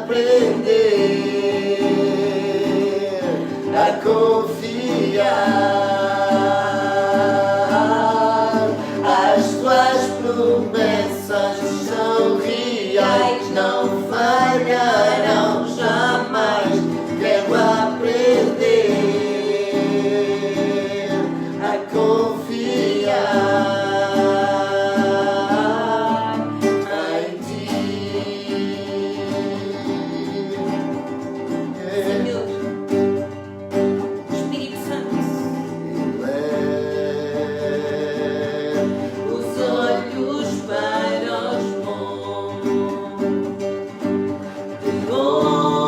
aprender a confiar. As tuas promessas são reais, não falharão jamais. Quero aprender a confiar em ti. Senhor, Espírito Santo, os olhos para os montes, de onde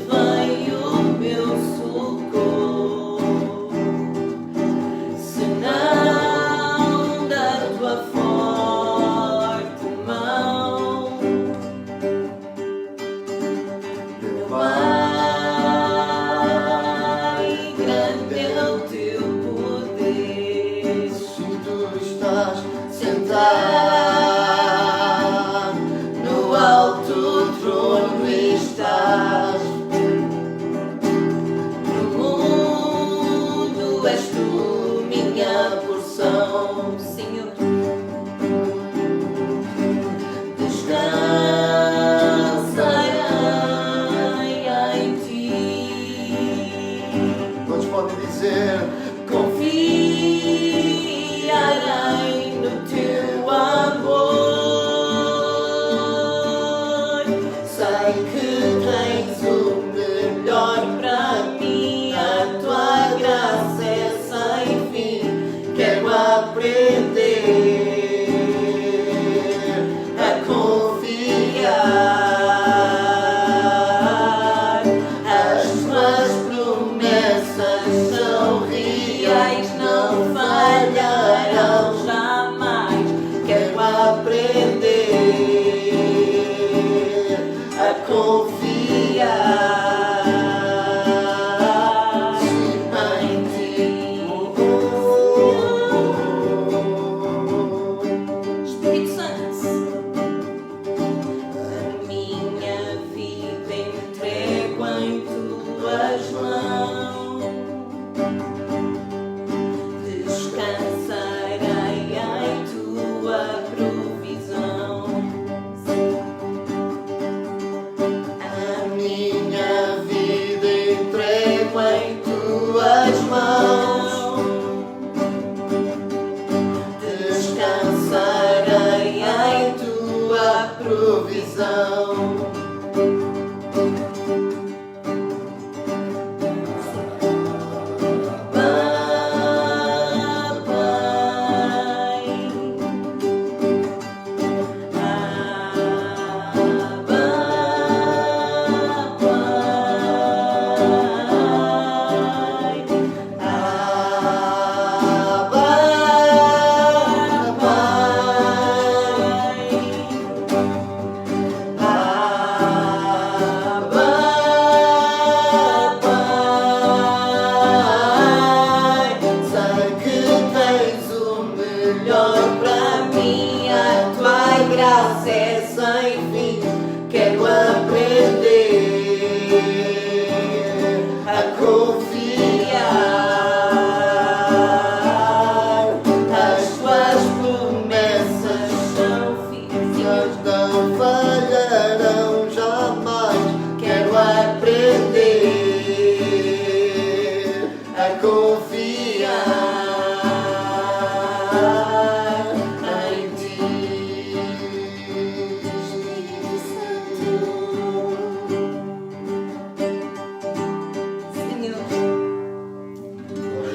vem o meu socorro, senão da tua forte mão. Meu Pai, grande é o teu poder. Se tu estás sentado no alto trono, estás No mundo és tu minha porção, Senhor. Descansarei em ti. Todos podem dizer: Confiarei no teu amor. Sei que tens o melhor para mim. A tua graça é sem fim. quero aprender a confiar. As tuas promessas são reais, não falharão jamais. Quero aprender a confiar em ti. Espírito Santo, a minha vida entrego em tuas mãos. Descansarei em tua provisão. A minha vida entrego em tuas mãos. Descansarei em tua provisão. Pai, Sei que tens o melhor para mim a tua graça é sem fim. Quero aprender a confiar. As tuas promessas São fiéis. não falharão jamais. Quero aprender a confiar em ti. Senhor,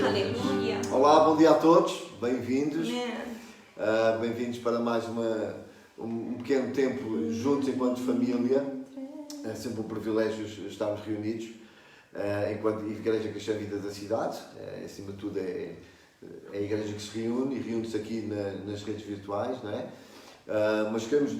aleluia. Olá, bom dia a todos, bem-vindos. Amém. Bem-vindos para mais um pequeno tempo juntos enquanto família. É sempre um privilégio estarmos reunidos enquanto Igreja Cristã Vida da Cidade. Acima de tudo é a igreja que se reúne e reúne-se aqui nas redes virtuais, não é? Mas queremos,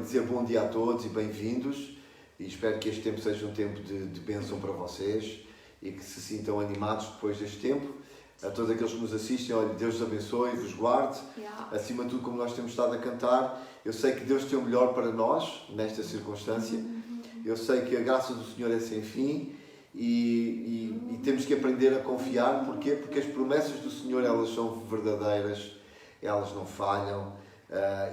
dizer bom dia a todos e bem-vindos, e espero que este tempo seja um tempo de bênção para vocês e que se sintam animados depois deste tempo. A todos aqueles que nos assistem, olha, Deus os abençoe, vos guarde. Acima de tudo, como nós temos estado a cantar, eu sei que Deus tem o melhor para nós, nesta circunstância. Eu sei que a graça do Senhor é sem fim e temos que aprender a confiar. Porquê? Porque as promessas do Senhor, elas são verdadeiras, elas não falham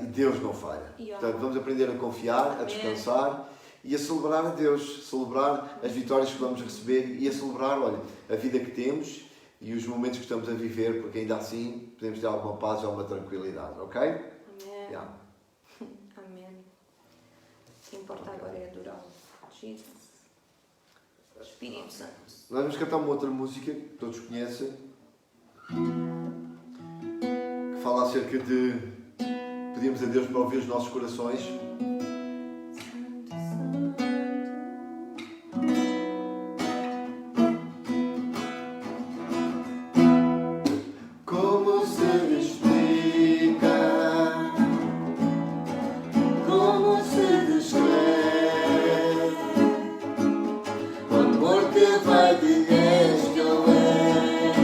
e Deus não falha. Portanto, vamos aprender a confiar, a descansar e a celebrar a Deus, celebrar as vitórias que vamos receber e a celebrar, olha, a vida que temos e os momentos que estamos a viver, porque ainda assim podemos ter alguma paz e alguma tranquilidade, ok? Amém. Yeah. Amém. O que importa agora é adorar Jesus. Espírito Santo. Nós vamos cantar uma outra música que todos conhecem, que fala acerca de pedirmos a Deus para ouvir os nossos corações. Como se explica, como se descreve o amor que vai de este a oeste,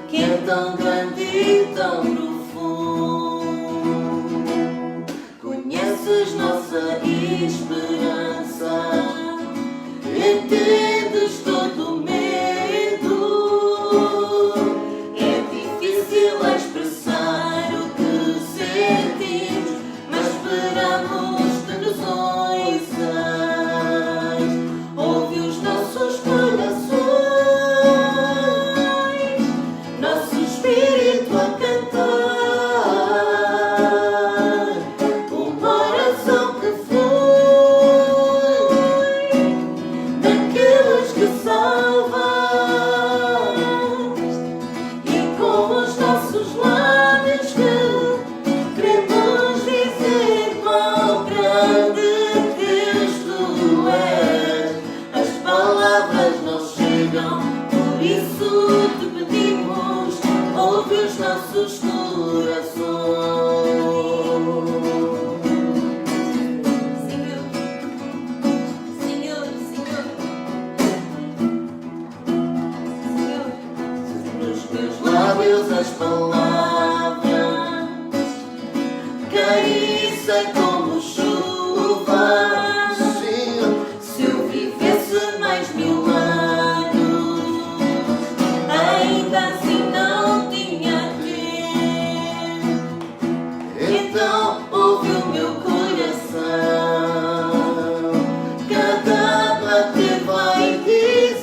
que é tão grande e tão profundo. Conheces nossa esperança, entendes todo o medo. É difícil expressar o que sentimos, mas esperamos que nos ouças. Ouve os nossos corações, nosso espírito a cantar, uma oração que flui daqueles que salvas, e com os nossos lábios que queremos dizer quão grande Deus tu és. As palavras não chegam, por isso te pedimos, ouve os nossos corações. Senhor, Senhor, Senhor. Senhor. Nos meus lábios as palavras caíssem como chuva. Se eu vivesse mais 1000 anos, Ainda assim não tinha tempo. então ouve o meu coração. Cada bater vai dizer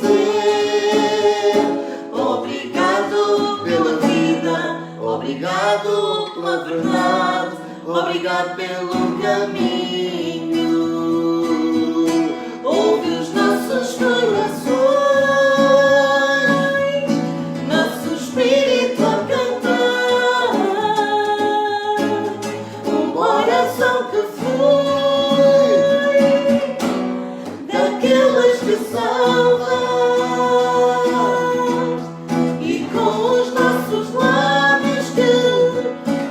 obrigado pela vida, obrigado pela verdade, obrigado pelo caminho. Ouve os nossos corações, nosso espírito a cantar, uma oração que flui daqueles que salvas, e com os nossos lábios que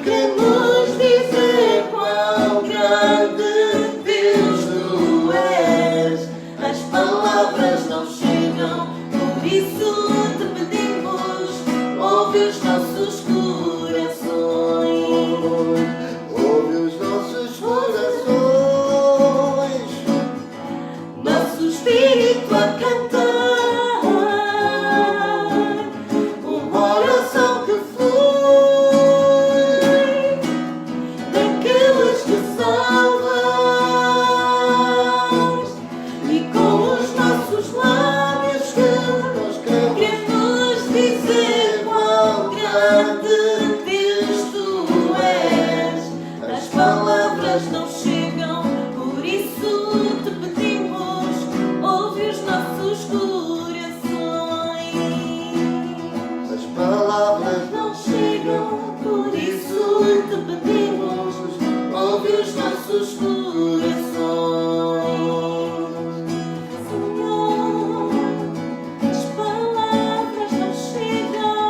queremos dizer quão grande Deus tu és. As palavras não chegam, por isso te pedimos, ouve os nossos corações. Ouve os nossos corações, nosso espírito a cantar, uma oração que flui daqueles que salvas, e com os nossos lábios que nós queremos dizer quão grande Deus tu és. As palavras não chegam, por isso te pedimos, ouve os nossos corações. As palavras não chegam, por isso te pedimos, ouve os nossos corações. Senhor, as palavras não chegam.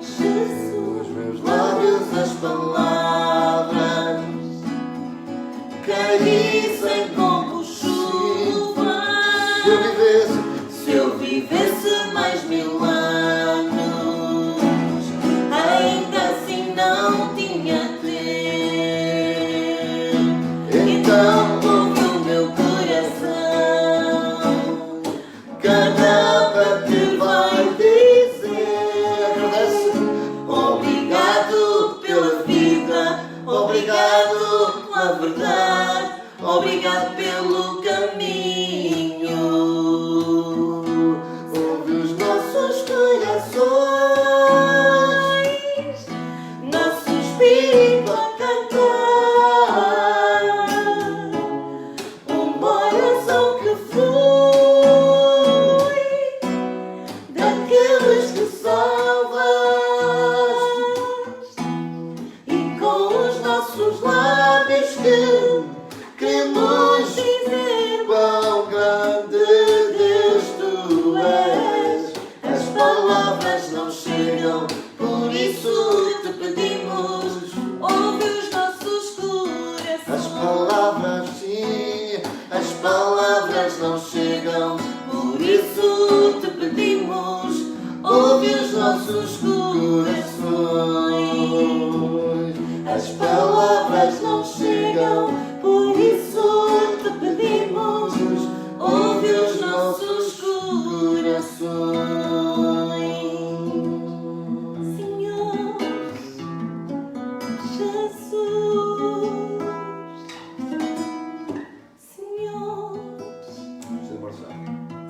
Jesus. Nos meus lábios as palavras caíssem como chuva. Se eu vivesse verdade. Obrigado pelo caminho. Ouve os nossos corações, Nosso espírito a cantar, uma oração que flui daqueles que salvas, e com os nossos lábios que queremos dizer quão grande Deus tu és. as palavras não chegam, por isso te pedimos, ouve os nossos corações. As palavras, sim, as palavras não chegam, Por isso te pedimos, ouve os nossos corações. as palavras não chegam, Por isso te pedimos, ouve os nossos corações. Senhor Jesus, Senhor.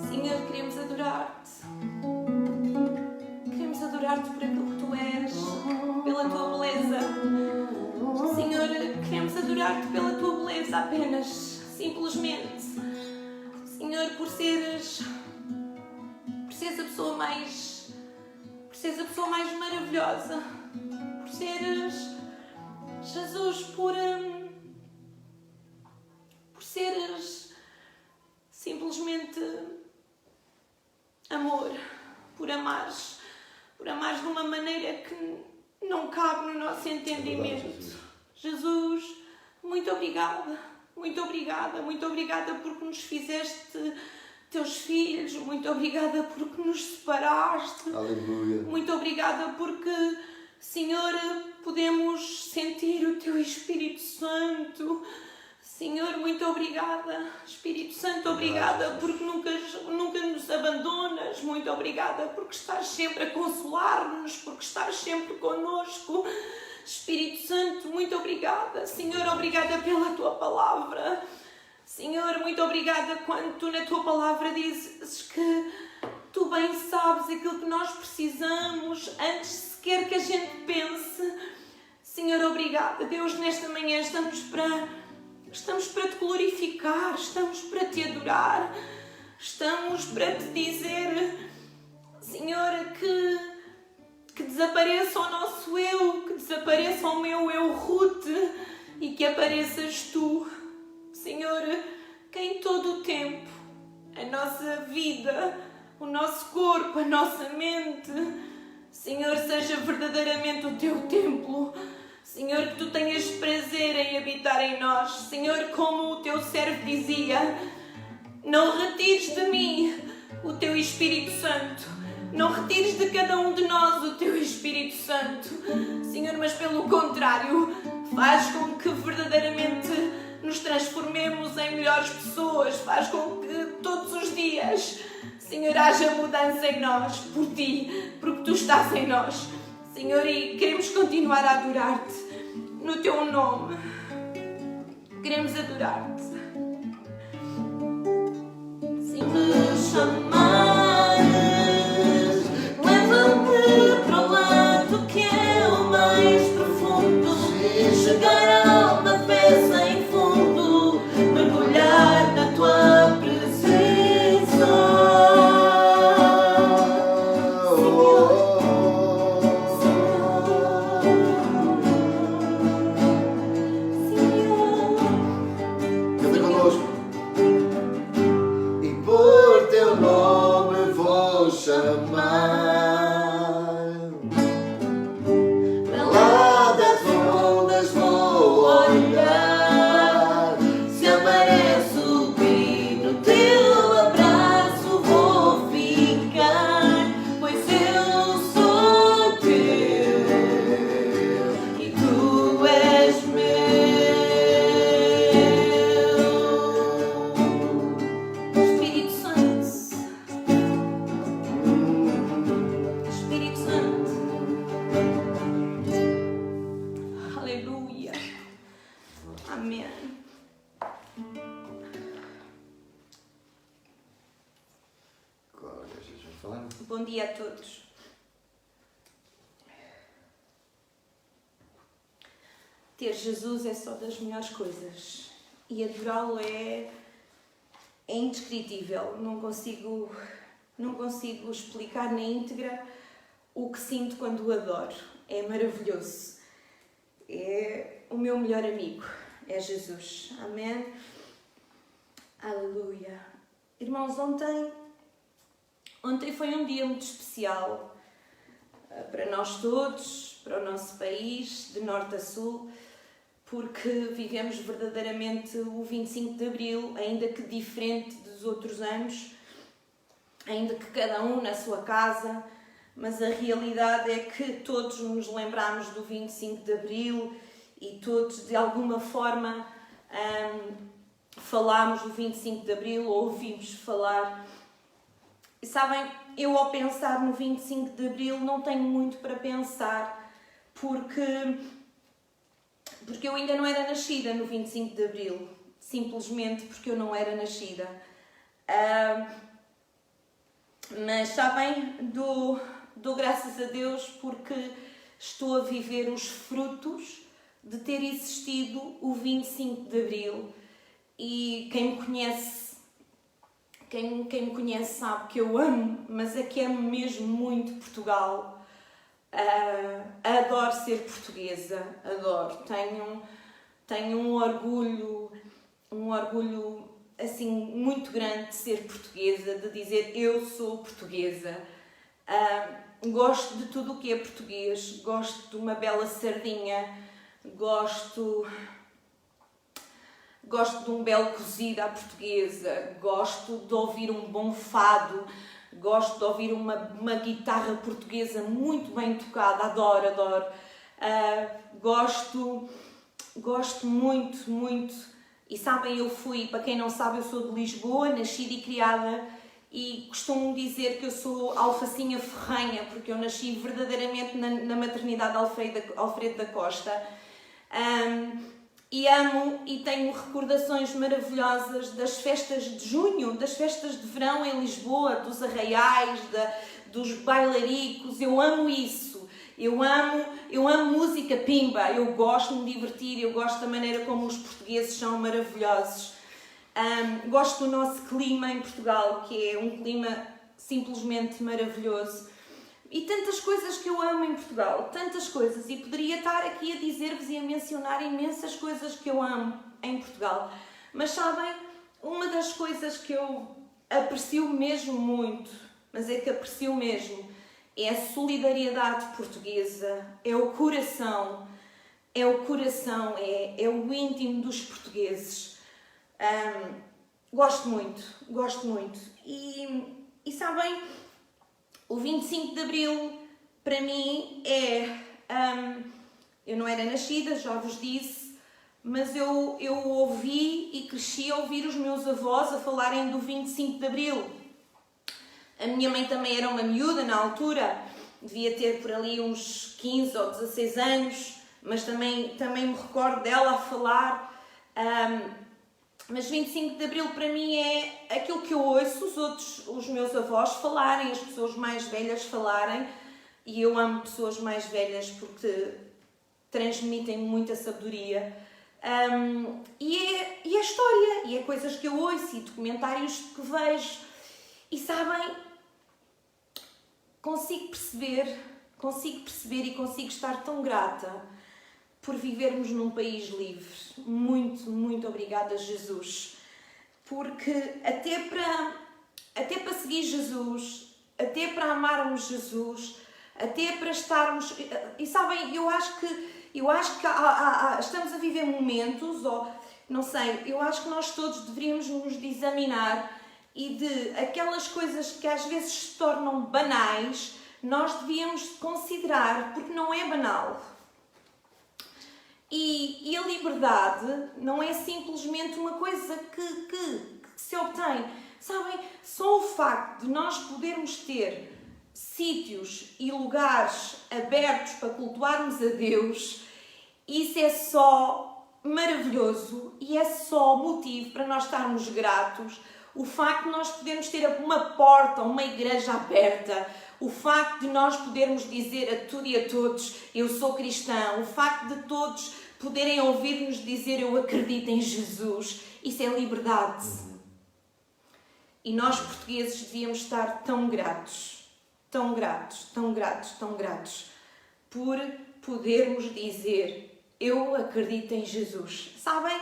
Senhor, queremos adorar-te. Queremos adorar-te por aquilo que tu és, pela tua beleza. Senhor, queremos adorar-te pela tua beleza apenas, simplesmente. Senhor, por seres a pessoa mais maravilhosa. Por seres, Jesus, por seres simplesmente amor, por amares de uma maneira que não cabe no nosso entendimento. Jesus, muito obrigada porque nos fizeste teus filhos, muito obrigada porque nos separaste. Aleluia. Muito obrigada porque, Senhor, podemos sentir o teu Espírito Santo. Senhor, muito obrigada. Espírito Santo, obrigada porque nunca nos abandonas. Muito obrigada porque estás sempre a consolar-nos, porque estás sempre connosco. Espírito Santo, muito obrigada. Senhor, obrigada pela tua palavra. Senhor, muito obrigada quando tu na tua palavra dizes que tu bem sabes aquilo que nós precisamos antes sequer que a gente pense. Senhor, obrigada. Deus, nesta manhã estamos para te glorificar, estamos para te adorar, estamos para te dizer, Senhor, que desapareça o nosso eu, que desapareça o meu eu Ruth e que apareças tu, Senhor, que em todo o tempo a nossa vida, o nosso corpo, a nossa mente, Senhor, seja verdadeiramente o teu templo. Senhor, que tu tenhas prazer em habitar em nós. Senhor, como o teu servo dizia, não retires de mim o teu Espírito Santo. Não retires de cada um de nós o teu Espírito Santo. Senhor, mas pelo contrário, faz com que verdadeiramente nos transformemos em melhores pessoas. Faz com que todos os dias, Senhor, haja mudança em nós por ti, porque tu estás em nós. Senhor, e queremos continuar a adorar-te no teu nome. Queremos adorar-te. Se me chamares, leva-me para o lado que é o mais profundo. Chegar a alma, fé sem fundo, mergulhar na tua presença. Amém. Glória a Jesus. Vamos falar? Bom dia a todos. Ter Jesus é só das melhores coisas e adorá-lo é indescritível. Não consigo explicar na íntegra o que sinto quando o adoro. É maravilhoso. É o meu melhor amigo. É Jesus. Amém. Aleluia. Irmãos, ontem foi um dia muito especial para nós todos, para o nosso país, de norte a sul, porque vivemos verdadeiramente o 25 de Abril, ainda que diferente dos outros anos, ainda que cada um na sua casa, mas a realidade é que todos nos lembramos do 25 de Abril e todos, de alguma forma, falámos do 25 de Abril, ou ouvimos falar. E sabem, eu ao pensar no 25 de Abril não tenho muito para pensar, porque eu ainda não era nascida no 25 de Abril, simplesmente porque eu não era nascida. Mas sabem, dou graças a Deus porque estou a viver os frutos de ter existido o 25 de Abril. E quem me conhece sabe que eu amo, mas é que amo mesmo muito Portugal. Adoro ser portuguesa, adoro. Tenho um orgulho assim muito grande de ser portuguesa, de dizer eu sou portuguesa. Gosto de tudo o que é português, gosto de uma bela sardinha, gosto de um belo cozido à portuguesa, gosto de ouvir um bom fado, gosto de ouvir uma guitarra portuguesa muito bem tocada, adoro. Gosto muito. E sabem, para quem não sabe, eu sou de Lisboa, nascida e criada, e costumo dizer que eu sou alfacinha ferrenha, porque eu nasci verdadeiramente na maternidade Alfredo da Costa. E amo e tenho recordações maravilhosas das festas de junho, das festas de verão em Lisboa, dos arraiais, dos bailaricos. Eu amo isso. Eu amo música pimba. Eu gosto de me divertir, eu gosto da maneira como os portugueses são maravilhosos. Gosto do nosso clima em Portugal, que é um clima simplesmente maravilhoso. E tantas coisas que eu amo em Portugal, tantas coisas. E poderia estar aqui a dizer-vos e a mencionar imensas coisas que eu amo em Portugal. Mas sabem, uma das coisas que eu aprecio mesmo muito, mas é que aprecio mesmo, é a solidariedade portuguesa, é o coração, é o íntimo dos portugueses. Gosto muito. E sabem, o 25 de Abril, para mim, eu não era nascida, já vos disse, mas eu ouvi e cresci a ouvir os meus avós a falarem do 25 de Abril. A minha mãe também era uma miúda na altura, devia ter por ali uns 15 ou 16 anos, mas também me recordo dela a falar. Mas 25 de Abril para mim é aquilo que eu ouço os meus avós falarem, as pessoas mais velhas falarem, e eu amo pessoas mais velhas porque transmitem muita sabedoria. E é história, e é coisas que eu ouço, e documentários que vejo, e sabem, consigo perceber e consigo estar tão grata por vivermos num país livre. Muito obrigada, Jesus. Porque até para seguir Jesus, até para amarmos Jesus, até para estarmos... E sabem, eu acho que estamos a viver momentos, ou não sei, eu acho que nós todos deveríamos nos examinar e de aquelas coisas que às vezes se tornam banais, nós devíamos considerar, porque não é banal. E a liberdade não é simplesmente uma coisa que se obtém. Sabem, só o facto de nós podermos ter sítios e lugares abertos para cultuarmos a Deus, isso é só maravilhoso e é só motivo para nós estarmos gratos o facto de nós podermos ter uma porta, uma igreja aberta, o facto de nós podermos dizer a tudo e a todos, eu sou cristão, o facto de todos poderem ouvir-nos dizer, eu acredito em Jesus, isso é liberdade. E nós portugueses devíamos estar tão gratos, tão gratos, tão gratos, tão gratos, por podermos dizer, eu acredito em Jesus. Sabem?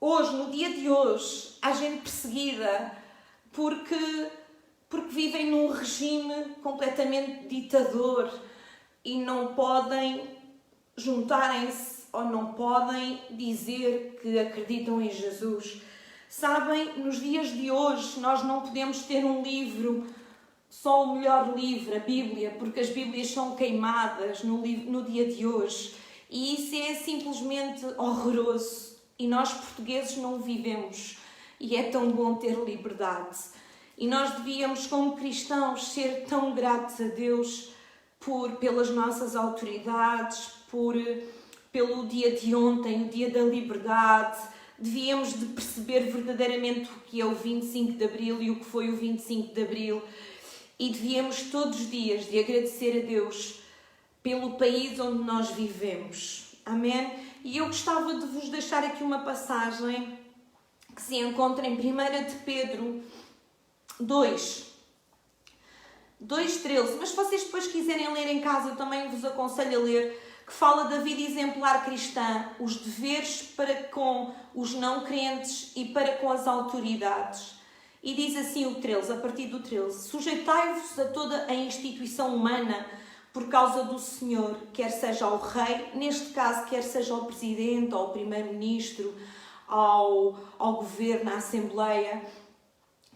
Hoje, no dia de hoje, há gente perseguida porque vivem num regime completamente ditador e não podem juntarem-se ou não podem dizer que acreditam em Jesus. Sabem, nos dias de hoje nós não podemos ter um livro, só o melhor livro, a Bíblia, porque as Bíblias são queimadas no dia de hoje. E isso é simplesmente horroroso. E nós portugueses não o vivemos. E é tão bom ter liberdade. E nós devíamos, como cristãos, ser tão gratos a Deus pelas nossas autoridades, pelo dia de ontem, o dia da liberdade. Devíamos de perceber verdadeiramente o que é o 25 de Abril e o que foi o 25 de Abril. E devíamos todos os dias de agradecer a Deus pelo país onde nós vivemos. Amém? E eu gostava de vos deixar aqui uma passagem que se encontra em 1 de Pedro 2:13. Mas se vocês depois quiserem ler em casa, eu também vos aconselho a ler, que fala da vida exemplar cristã, os deveres para com os não crentes e para com as autoridades. E diz assim o 13, a partir do 13: sujeitai-vos a toda a instituição humana por causa do Senhor, quer seja ao rei, neste caso, quer seja ao presidente, ao primeiro-ministro, ao governo, à Assembleia,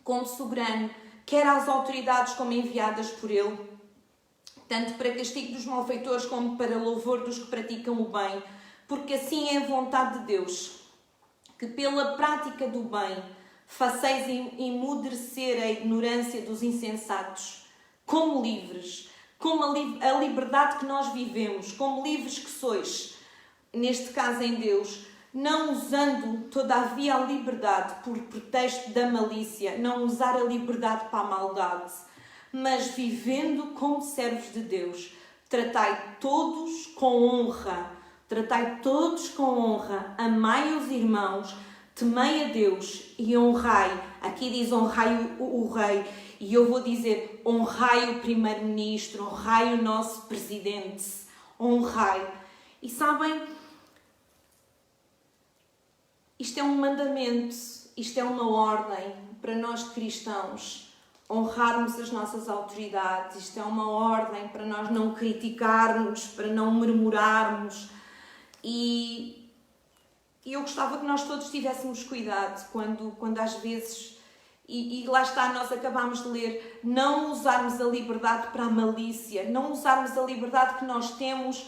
como soberano, quer às autoridades como enviadas por ele, tanto para castigo dos malfeitores como para louvor dos que praticam o bem, porque assim é a vontade de Deus, que pela prática do bem faceis emudecer a ignorância dos insensatos, como livres, como a liberdade que nós vivemos, como livres que sois, neste caso em Deus, não usando todavia a liberdade por pretexto da malícia, não usar a liberdade para a maldade, mas vivendo como servos de Deus. Tratai todos com honra, amai os irmãos, temei a Deus e honrai. Aqui diz honrai o rei, e eu vou dizer honrai o primeiro-ministro, honrai o nosso presidente, honrai. E sabem, isto é um mandamento, isto é uma ordem para nós cristãos, honrarmos as nossas autoridades. Isto é uma ordem para nós não criticarmos, para não murmurarmos. E eu gostava que nós todos tivéssemos cuidado quando às vezes, e lá está, nós acabámos de ler, não usarmos a liberdade para a malícia, não usarmos a liberdade que nós temos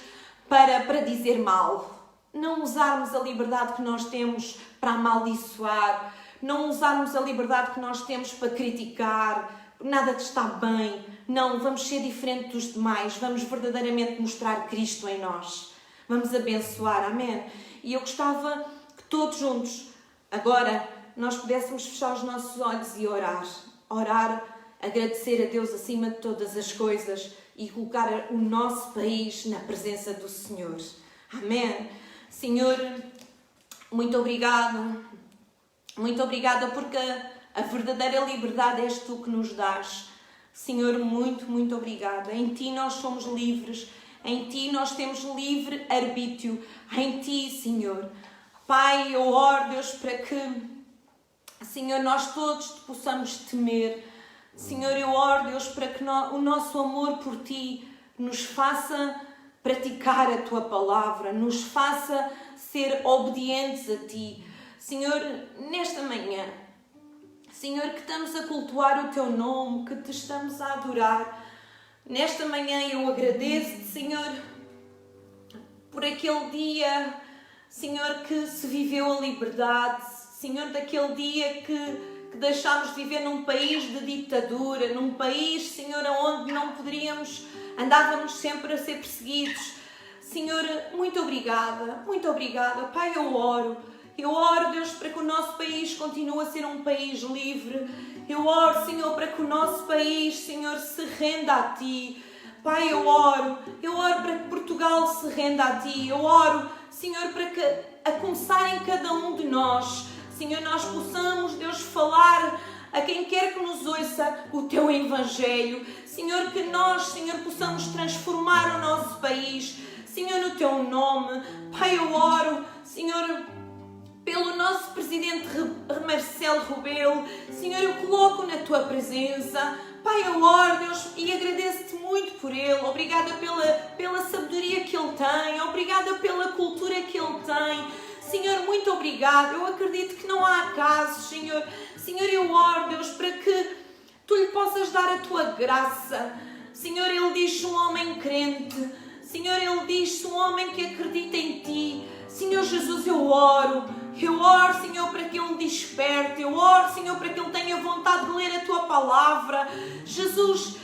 para dizer mal, não usarmos a liberdade que nós temos para amaldiçoar, não usarmos a liberdade que nós temos para criticar, nada que está bem. Não, vamos ser diferente dos demais, vamos verdadeiramente mostrar Cristo em nós. Vamos abençoar, amém? E eu gostava que todos juntos, agora, nós pudéssemos fechar os nossos olhos e orar, agradecer a Deus acima de todas as coisas e colocar o nosso país na presença do Senhor. Amém? Senhor, muito obrigada porque a verdadeira liberdade és Tu que nos dás. Senhor, muito, muito obrigada. Em Ti nós somos livres, em Ti nós temos livre arbítrio, em Ti, Senhor. Pai, eu oro, Deus, para que, Senhor, nós todos Te possamos temer. Senhor, eu oro, Deus, para que o nosso amor por Ti nos faça praticar a Tua palavra, nos faça ser obedientes a Ti. Senhor, nesta manhã, Senhor, que estamos a cultuar o Teu nome, que Te estamos a adorar. Nesta manhã eu agradeço-Te, Senhor, por aquele dia, Senhor, que se viveu a liberdade. Senhor, daquele dia que deixámos de viver num país de ditadura, num país, Senhor, onde não poderíamos, andávamos sempre a ser perseguidos. Senhor, muito obrigada, muito obrigada. Pai, eu oro, Deus, para que o nosso país continue a ser um país livre. Eu oro, Senhor, para que o nosso país, Senhor, se renda a Ti. Pai, eu oro para que Portugal se renda a Ti. Eu oro, Senhor, para que, a começar em cada um de nós, Senhor, nós possamos, Deus, falar a quem quer que nos ouça o Teu Evangelho. Senhor, que nós, Senhor, possamos transformar o nosso país, Senhor, no Teu nome. Pai, eu oro, Senhor, pelo nosso Presidente Marcelo Rebelo. Senhor, eu coloco na Tua presença. Pai, eu oro, Deus, e agradeço-te muito por ele. Obrigada pela sabedoria que ele tem. Obrigada pela cultura que ele tem. Senhor, muito obrigada. Eu acredito que não há acasos, Senhor. Senhor, eu oro, Deus, para que Tu lhe possas dar a Tua graça. Senhor, ele diz-se um homem crente. Senhor, ele diz-se um homem que acredita em Ti. Senhor Jesus, eu oro, Senhor, para que Ele desperte. Eu oro, Senhor, para que Ele tenha vontade de ler a Tua palavra. Jesus,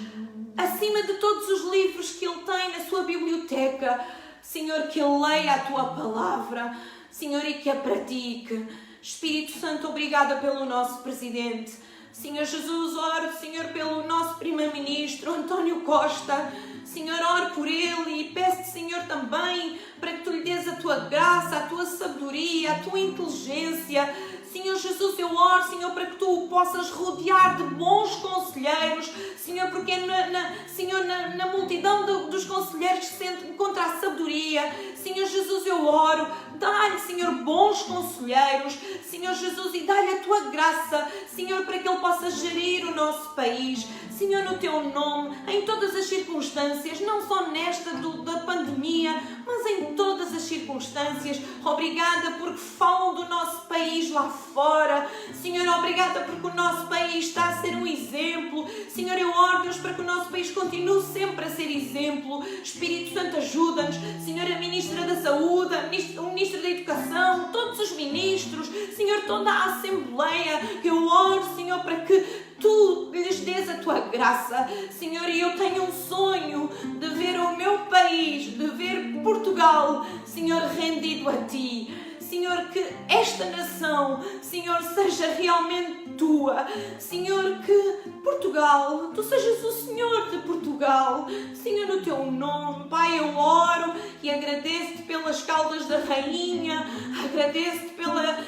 acima de todos os livros que Ele tem na sua biblioteca, Senhor, que Ele leia a Tua palavra, Senhor, e que a pratique. Espírito Santo, obrigada pelo nosso Presidente. Senhor Jesus, oro, Senhor, pelo nosso Primeiro-Ministro, António Costa. Senhor, oro por ele e peço-te, Senhor, também para que Tu lhe dês a Tua graça, a Tua sabedoria, a Tua inteligência. Senhor Jesus, eu oro, Senhor, para que Tu o possas rodear de bons conselheiros. Senhor, porque na multidão dos conselheiros que se encontra a sabedoria. Senhor Jesus, eu oro, dá-lhe, Senhor, bons conselheiros. Senhor Jesus, e dá-lhe a Tua graça, Senhor, para que ele possa gerir o nosso país. Senhor, no Teu nome, em todas as circunstâncias, não só nesta da pandemia, mas em todas as circunstâncias. Obrigada porque falam do nosso país lá fora. Senhor, obrigada porque o nosso país está a ser um exemplo. Senhor, eu oro, Deus, para que o nosso país continue sempre a ser exemplo. Espírito Santo, ajuda-nos. Senhor, a Ministra da Saúde, o Ministro da Educação, todos os ministros, Senhor, toda a Assembleia. Eu oro, Senhor, para que Tu lhes dês a Tua graça. Senhor, e eu tenho um sonho de ver o meu país, de ver Portugal, Senhor, rendido a Ti. Senhor, que esta nação, Senhor, seja realmente Tua. Senhor, que Portugal, Tu sejas o Senhor de Portugal. Senhor, no Teu nome, Pai, eu oro e agradeço-te pelas Caldas da Rainha, agradeço-te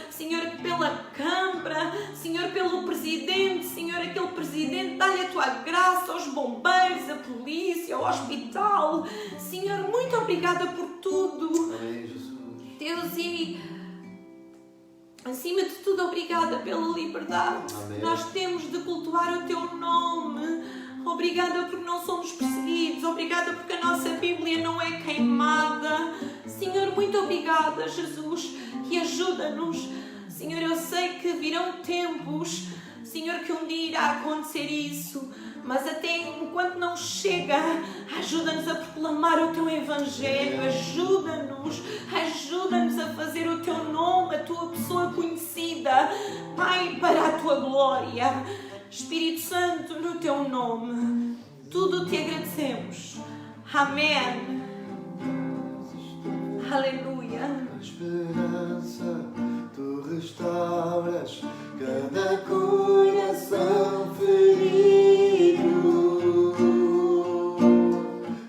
Senhor, pela Câmara, Senhor, pelo Presidente, Senhor, aquele Presidente, dá-lhe a Tua graça aos bombeiros, à polícia, ao hospital. Senhor, muito obrigada por tudo. Amém, Jesus. Deus, e acima de tudo, obrigada pela liberdade. Amém. Nós temos de cultuar o Teu nome. Obrigada porque não somos perseguidos. Obrigada porque a nossa Bíblia não é queimada. Senhor, muito obrigada, Jesus. E ajuda-nos. Senhor, eu sei que virão tempos, Senhor, que um dia irá acontecer isso. Mas até enquanto não chega, ajuda-nos a proclamar o Teu Evangelho. Ajuda-nos a fazer o Teu nome, a Tua pessoa conhecida, Pai, para a Tua glória. Espírito Santo, no Teu nome, tudo Te agradecemos. Amém. Aleluia. A esperança, Tu restauras cada coração ferido.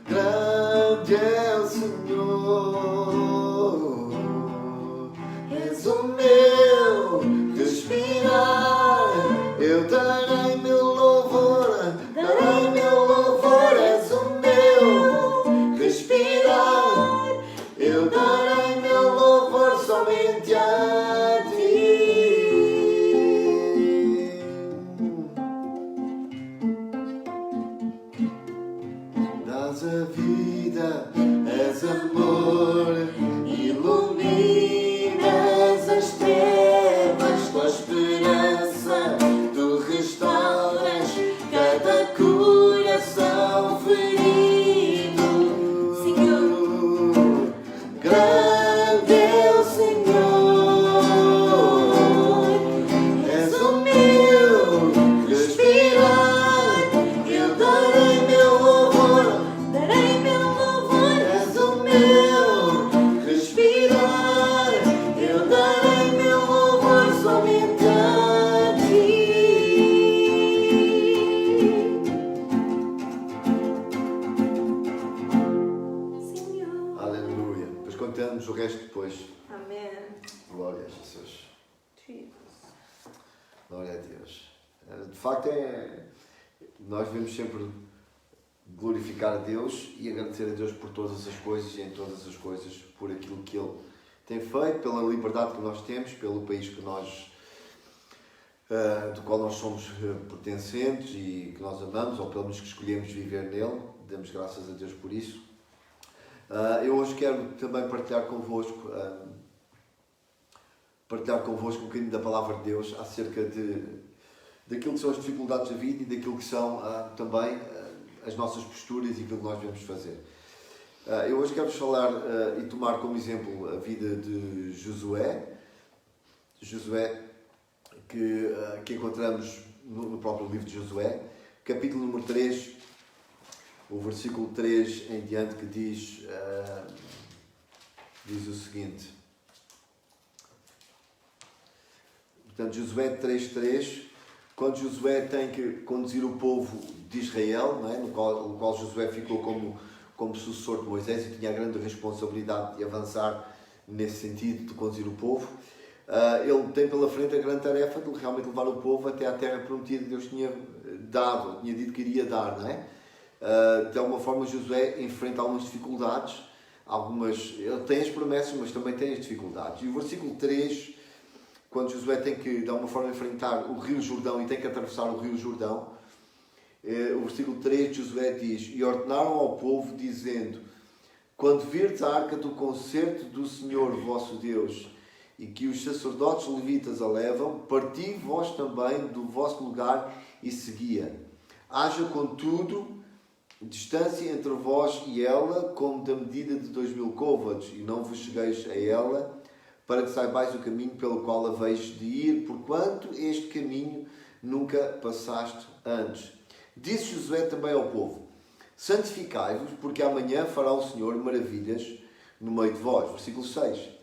Grande é o Senhor, és o meu respirar. Eu darei meu louvor, és o meu respirar. Eu darei meu louvor somente a Ti. Dás a vida, és amor, iluminas as trevas com a esperança. Tu restauras cada coração ferido. Senhor, grande é o Senhor, resto depois. Amém. Glória a Jesus. Jesus. Glória a Deus. De facto, nós devemos sempre glorificar a Deus e agradecer a Deus por todas as coisas e em todas as coisas, por aquilo que Ele tem feito, pela liberdade que nós temos, pelo país que do qual nós somos pertencentes e que nós amamos, ou pelo menos que escolhemos viver nele. Damos graças a Deus por isso. Eu hoje quero também partilhar convosco um bocadinho da Palavra de Deus acerca daquilo que são as dificuldades da vida e daquilo que são também as nossas posturas e aquilo que nós devemos fazer. Eu hoje quero falar e tomar como exemplo a vida de Josué. Josué, que encontramos no próprio livro de Josué, capítulo número 3, o versículo 3 em diante, que diz o seguinte. Portanto, Josué 3:3, quando Josué tem que conduzir o povo de Israel, não é? no qual Josué ficou como sucessor de Moisés e tinha a grande responsabilidade de avançar nesse sentido, de conduzir o povo. Ele tem pela frente a grande tarefa de realmente levar o povo até à terra prometida que Deus tinha dito que iria dar, não é? De alguma forma, Josué enfrenta algumas dificuldades, ele tem as promessas, mas também tem as dificuldades. E o versículo 3, quando Josué tem que, de alguma forma, enfrentar o rio Jordão e tem que atravessar o rio Jordão, o versículo 3 de Josué diz: e ordenaram ao povo, dizendo: quando virdes a arca do concerto do Senhor vosso Deus, e que os sacerdotes levitas a levam, parti vós também do vosso lugar e seguia. Haja, contudo, distância entre vós e ela, como da medida de 2000 côvados, e não vos chegueis a ela, para que saibais o caminho pelo qual haveis de ir, porquanto este caminho nunca passaste antes. Disse Josué também ao povo: santificai-vos, porque amanhã fará o Senhor maravilhas no meio de vós. Versículo 6.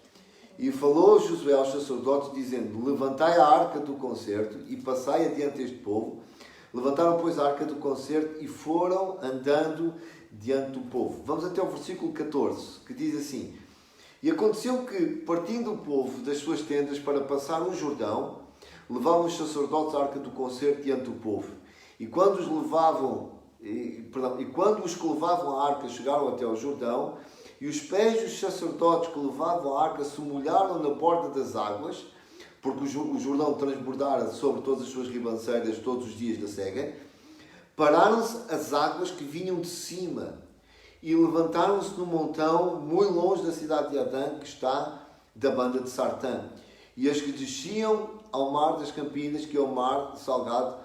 E falou Josué aos sacerdotes, dizendo: levantai a arca do concerto e passai adiante este povo. Levantaram, pois, a arca do concerto e foram andando diante do povo. Vamos até ao versículo 14, que diz assim: e aconteceu que, partindo o povo das suas tendas para passar o Jordão, levavam os sacerdotes a arca do concerto diante do povo. E quando os que levavam a arca chegaram até ao Jordão, e os pés dos sacerdotes que levavam a arca se molharam na borda das águas, porque o Jordão transbordara sobre todas as suas ribanceiras todos os dias da cega, pararam-se as águas que vinham de cima e levantaram-se num montão muito longe da cidade de Adã, que está da banda de Sartã. E as que desciam ao mar das Campinas, que é o mar salgado,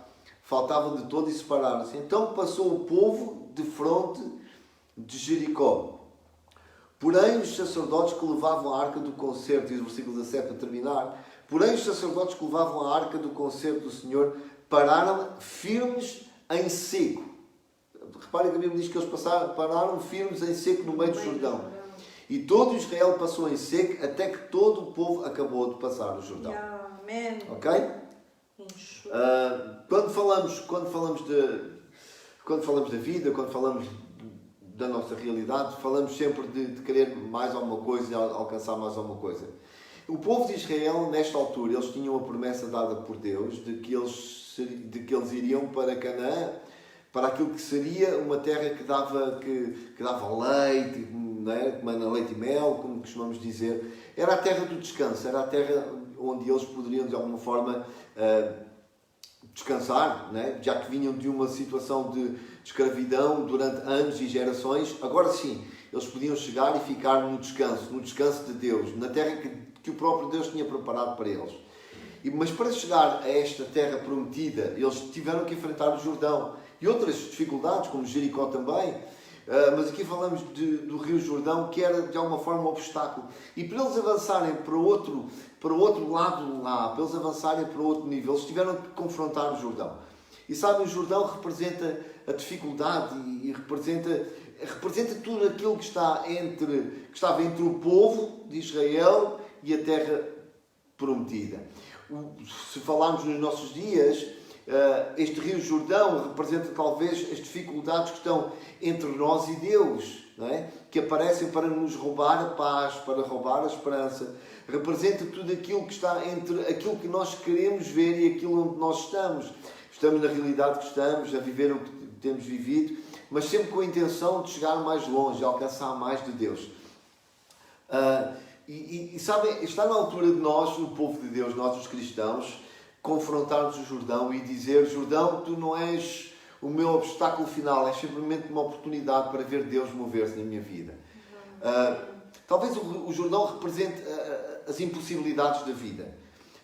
faltavam de todo e separaram-se. Então passou o povo de fronte de Jericó. Porém, os sacerdotes que levavam a arca do concerto, diz o versículo 17 para terminar, porém os sacerdotes que levavam a arca do concerto do Senhor pararam firmes em seco. Reparem que a Bíblia diz que eles pararam firmes em seco no meio do Jordão. E todo Israel passou em seco até que todo o povo acabou de passar o Jordão. Amém. Ok? Quando falamos da vida, quando falamos da nossa realidade, falamos sempre de querer mais alguma coisa e alcançar mais alguma coisa. O povo de Israel, nesta altura, eles tinham a promessa dada por Deus de que eles iriam para Canaã, para aquilo que seria uma terra que dava leite, não é? Que manda leite e mel, como costumamos dizer. Era a terra do descanso, era a terra onde eles poderiam, de alguma forma, descansar, não é? Já que vinham de uma situação de escravidão durante anos e gerações. Agora sim, eles podiam chegar e ficar no descanso de Deus, na terra que o próprio Deus tinha preparado para eles. Mas para chegar a esta terra prometida, eles tiveram que enfrentar o Jordão e outras dificuldades, como Jericó também. Mas aqui falamos do Rio Jordão, que era de alguma forma um obstáculo. E para eles avançarem para o outro lado lá, para eles avançarem para outro nível, eles tiveram que confrontar o Jordão. E sabem, o Jordão representa a dificuldade e representa tudo aquilo que estava entre o povo de Israel e a terra prometida. Se falarmos nos nossos dias, este Rio Jordão representa talvez as dificuldades que estão entre nós e Deus. não é? Que aparecem para nos roubar a paz, para roubar a esperança. Representa tudo aquilo que está entre aquilo que nós queremos ver e aquilo onde nós estamos. Estamos na realidade que estamos, a viver o que temos vivido, mas sempre com a intenção de chegar mais longe, de alcançar mais de Deus. E sabem, está na altura de nós, o povo de Deus, nós os cristãos, confrontarmos o Jordão e dizer: Jordão, tu não és o meu obstáculo final, é simplesmente uma oportunidade para ver Deus mover-se na minha vida. Talvez o Jordão represente as impossibilidades da vida,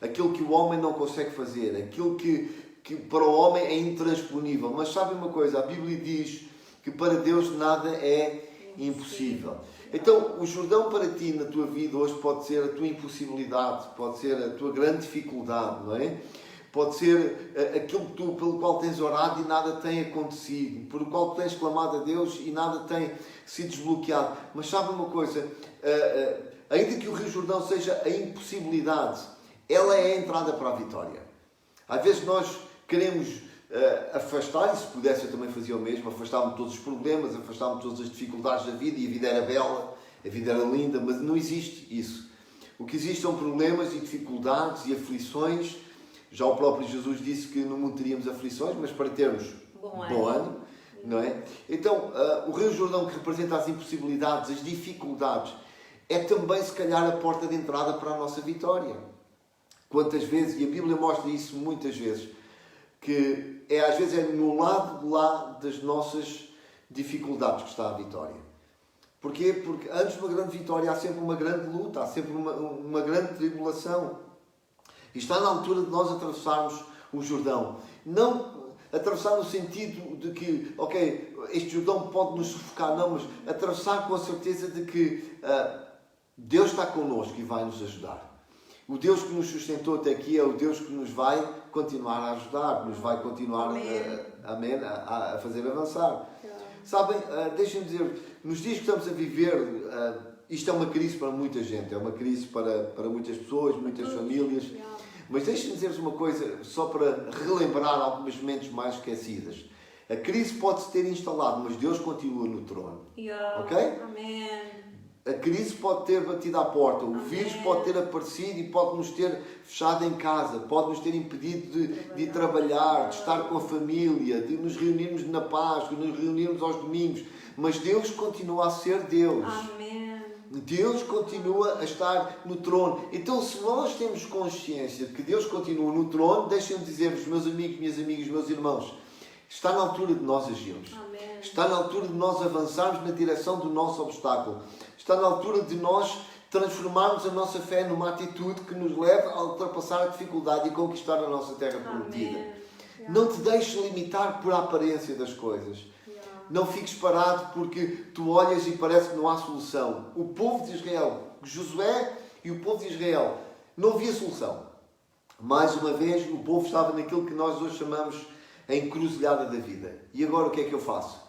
aquilo que o homem não consegue fazer, aquilo que para o homem é intransponível. Mas sabem uma coisa, a Bíblia diz que para Deus nada é impossível. Então, o Jordão para ti na tua vida hoje pode ser a tua impossibilidade, pode ser a tua grande dificuldade, não é? Pode ser aquilo pelo qual tens orado e nada tem acontecido, por o qual tens clamado a Deus e nada tem sido desbloqueado. Mas sabe uma coisa, ainda que o Rio Jordão seja a impossibilidade, ela é a entrada para a vitória. Às vezes nós queremos afastar, e se pudesse eu também fazia o mesmo, afastava-me de todos os problemas, afastava-me de todas as dificuldades da vida, e a vida era bela, a vida era linda, mas não existe isso. O que existe são problemas e dificuldades e aflições. Já o próprio Jesus disse que no mundo teríamos aflições, mas para termos bom ano, não é? Então, o Rio Jordão, que representa as impossibilidades, as dificuldades, é também, se calhar, a porta de entrada para a nossa vitória. Quantas vezes, e a Bíblia mostra isso muitas vezes, que às vezes é no lado de lá das nossas dificuldades que está a vitória. Porquê? Porque antes de uma grande vitória há sempre uma grande luta, há sempre uma grande tribulação. E está na altura de nós atravessarmos o Jordão. Não atravessar no sentido de que, ok, este Jordão pode nos sufocar, não, mas atravessar com a certeza de que Deus está connosco e vai nos ajudar. O Deus que nos sustentou até aqui é o Deus que nos vai continuar a ajudar, que nos vai continuar a fazer avançar. Sabem, deixem-me dizer, nos dias que estamos a viver, isto é uma crise para muita gente, é uma crise para muitas pessoas, muitas famílias. Mas deixem-me dizer-vos uma coisa, só para relembrar alguns momentos mais esquecidas. A crise pode-se ter instalado, mas Deus continua no trono. Ok? Amém. A crise pode ter batido à porta, o vírus pode ter aparecido e pode nos ter fechado em casa, pode nos ter impedido de trabalhar, de estar com a família, de nos reunirmos na Páscoa, de nos reunirmos aos domingos. Mas Deus continua a ser Deus. Amém. Deus continua a estar no trono. Então, se nós temos consciência de que Deus continua no trono, deixem-me dizer-vos, meus amigos, minhas amigas, meus irmãos, está na altura de nós agirmos. Amém. Está na altura de nós avançarmos na direção do nosso obstáculo. Está na altura de nós transformarmos a nossa fé numa atitude que nos leve a ultrapassar a dificuldade e conquistar a nossa terra prometida. Não te deixes limitar por a aparência das coisas. Não fiques parado porque tu olhas e parece que não há solução. O povo de Israel, Josué e o povo de Israel, não havia solução. Mais uma vez, o povo estava naquilo que nós hoje chamamos a encruzilhada da vida. E agora o que é que eu faço?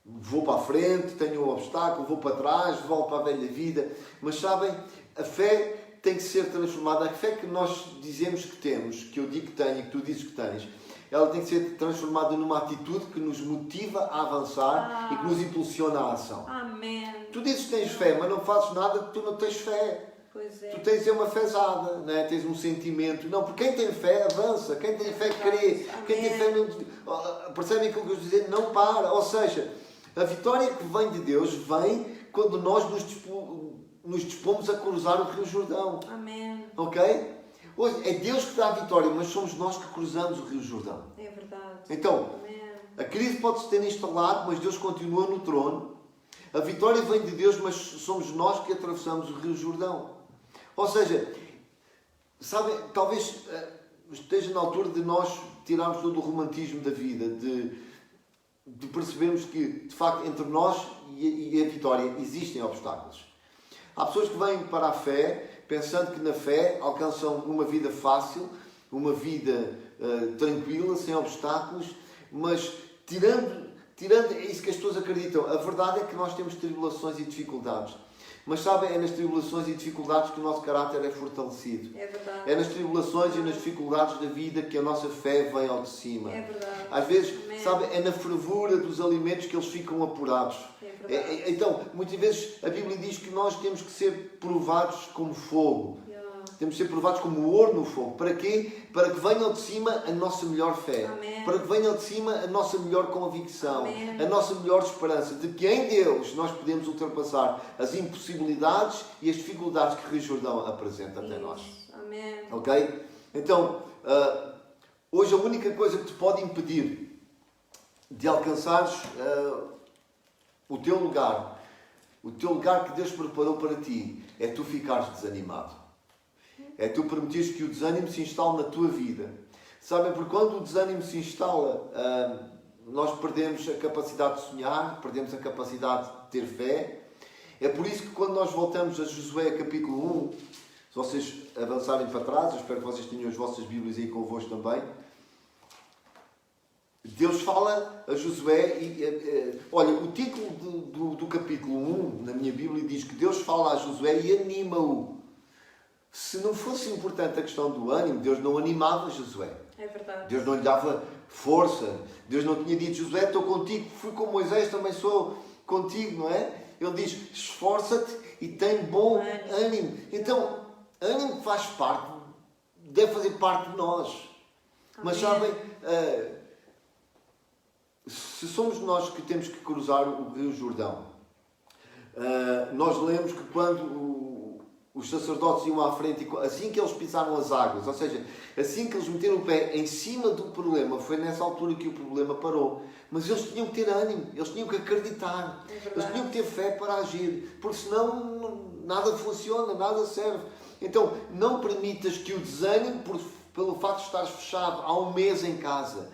Vou para a frente, tenho um obstáculo, vou para trás, volto para a velha vida. Mas sabem, a fé tem que ser transformada. A fé que nós dizemos que temos, que eu digo que tenho e que tu dizes que tens, ela tem que ser transformada numa atitude que nos motiva a avançar e que nos impulsiona à ação. Amém. Tu dizes que tens fé, mas não fazes nada porque tu não tens fé. Pois é. Tu tens uma fezada, não é? Tens um sentimento. Não, porque quem tem fé avança, quem tem fé crê, quem tem fé não... Percebem aquilo que eu estou a dizer? Não para. Ou seja, a vitória que vem de Deus vem quando nós nos dispomos a cruzar o Rio Jordão. Amém. Ok? Hoje, é Deus que dá a vitória, mas somos nós que cruzamos o Rio Jordão. É verdade. Então, Amém. a crise pode-se ter instalado, mas Deus continua no trono. A vitória vem de Deus, mas somos nós que atravessamos o Rio Jordão. Ou seja, sabem, talvez esteja na altura de nós tirarmos todo o romantismo da vida, de percebermos que, de facto, entre nós e a vitória existem obstáculos. Há pessoas que vêm para a fé pensando que na fé alcançam uma vida fácil, uma vida tranquila, sem obstáculos, mas tirando é isso que as pessoas acreditam. A verdade é que nós temos tribulações e dificuldades. Mas sabem, é nas tribulações e dificuldades que o nosso caráter é fortalecido. É verdade. É nas tribulações e nas dificuldades da vida que a nossa fé vem ao de cima. É verdade. Às vezes, Amém. sabem, é na fervura dos alimentos que eles ficam apurados. É verdade. Então, muitas vezes a Bíblia diz que nós temos que ser provados como fogo. Temos que ser provados como ouro no fogo. Para quê? Para que venha ao de cima a nossa melhor fé. Amém. Para que venha ao de cima a nossa melhor convicção. Amém. A nossa melhor esperança. De que em Deus nós podemos ultrapassar as impossibilidades e as dificuldades que o Rio Jordão apresenta até nós. Amém. Ok? Então, hoje a única coisa que te pode impedir de alcançares o teu lugar que Deus preparou para ti, é tu ficares desanimado. É tu permitires que o desânimo se instale na tua vida. Sabem, porque quando o desânimo se instala, nós perdemos a capacidade de sonhar, perdemos a capacidade de ter fé. É por isso que quando nós voltamos a Josué capítulo 1, se vocês avançarem para trás, eu espero que vocês tenham as vossas Bíblias aí convosco também, Deus fala a Josué e, olha, o título do capítulo 1 na minha Bíblia diz que Deus fala a Josué e anima-o. Se não fosse importante a questão do ânimo, Deus não animava Josué. É verdade. Deus não lhe dava força. Deus não tinha dito, Josué, estou contigo, fui com Moisés, também sou contigo, não é? Ele diz, esforça-te e tem bom ânimo. Então, ânimo faz parte, deve fazer parte de nós. Amém. Mas sabem, se somos nós que temos que cruzar o Rio Jordão, nós lemos que quando os sacerdotes iam à frente, assim que eles pisaram as águas, ou seja, assim que eles meteram o pé em cima do problema, foi nessa altura que o problema parou. Mas eles tinham que ter ânimo, eles tinham que acreditar, eles tinham que ter fé para agir, porque senão nada funciona, nada serve. Então, não permitas que o desânimo, pelo facto de estares fechado há um mês em casa,